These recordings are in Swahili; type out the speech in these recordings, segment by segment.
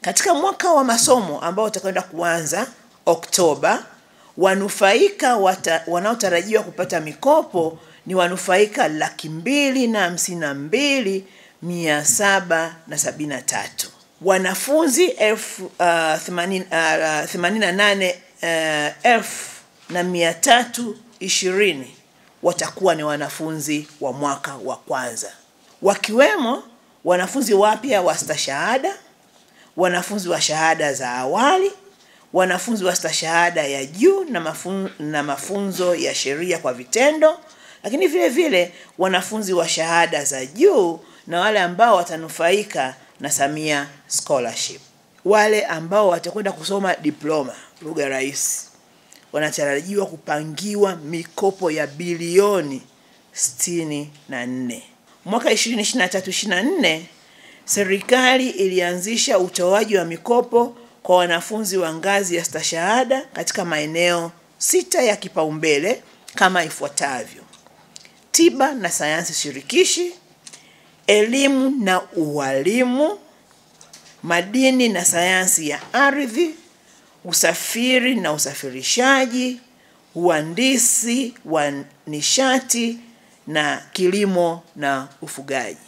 Katika mwaka wa masomo ambao utakwenda kuanza Oktoba, wanufaika wanaotarajiwa kupata mikopo ni wanufaika 252,773. Wanafunzi 88,320 watakuwa ni wanafunzi wa mwaka wa kwanza, wakiwemo wanafunzi wapya wa stashahada, wanafunzi wa shahada za awali, wanafunzi wa stashahada ya juu na mafunzo ya sheria kwa vitendo, lakini vile vile wanafunzi wa shahada za juu na wale ambao watanufaika na Samia Scholarship. Wale ambao watakwenda kusoma diploma, lugha rahisi, wanatarajiwa kupangiwa mikopo ya bilioni 64. Mwaka 2023-24 serikali ilianzisha utoaji wa mikopo kwa wanafunzi wa ngazi ya stashahada katika maeneo 6 ya kipaumbele kama ifuatavyo: tiba na sayansi shirikishi, elimu na ualimu, madini na sayansi ya ardhi, usafiri na usafirishaji, uhandisi wa nishati na kilimo na ufugaji.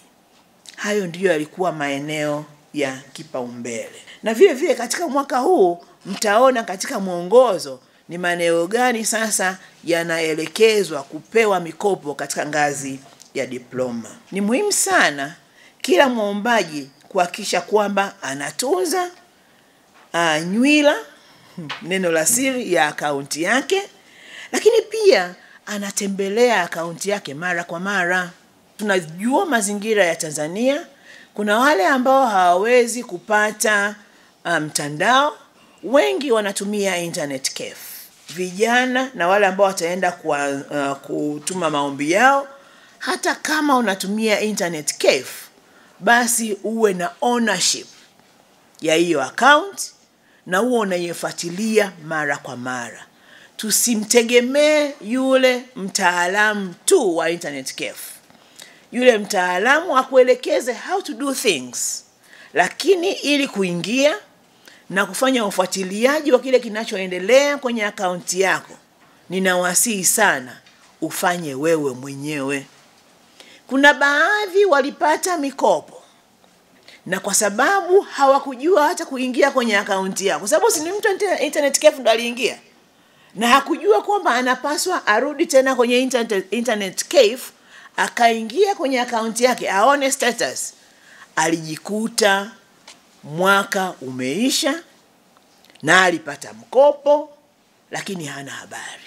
Hayo ndiyo yalikuwa maeneo ya kipaumbele. Na vile vile katika mwaka huu mtaona katika mwongozo ni maeneo gani sasa yanaelekezwa kupewa mikopo katika ngazi ya diploma. Ni muhimu sana kila muombaji kuhakikisha kwamba anatunza nywila, neno la siri ya akaunti yake, lakini pia anatembelea akaunti yake mara kwa mara. Tunajua mazingira ya Tanzania, kuna wale ambao hawawezi kupata mtandao, wengi wanatumia internet cafe. Vijana na wale ambao wataenda kutuma maombi yao, hata kama unatumia internet cafe, basi uwe na ownership ya hiyo account na uwe unaifuatilia mara kwa mara. Tusimtegemee yule mtaalamu tu wa internet cafe. Yule mtaalamu akuelekeze how to do things, lakini ili kuingia na kufanya ufuatiliaji wa kile kinachoendelea kwenye akaunti yako, ninawasihi sana ufanye wewe mwenyewe. Kuna baadhi walipata mikopo na kwa sababu hawakujua hata kuingia kwenye akaunti yako, kwa sababu si ni mtu internet cafe ndo aliingia na hakujua kwamba anapaswa arudi tena kwenye internet cafe akaingia kwenye akaunti yake aone status, alijikuta mwaka umeisha na alipata mkopo lakini hana habari.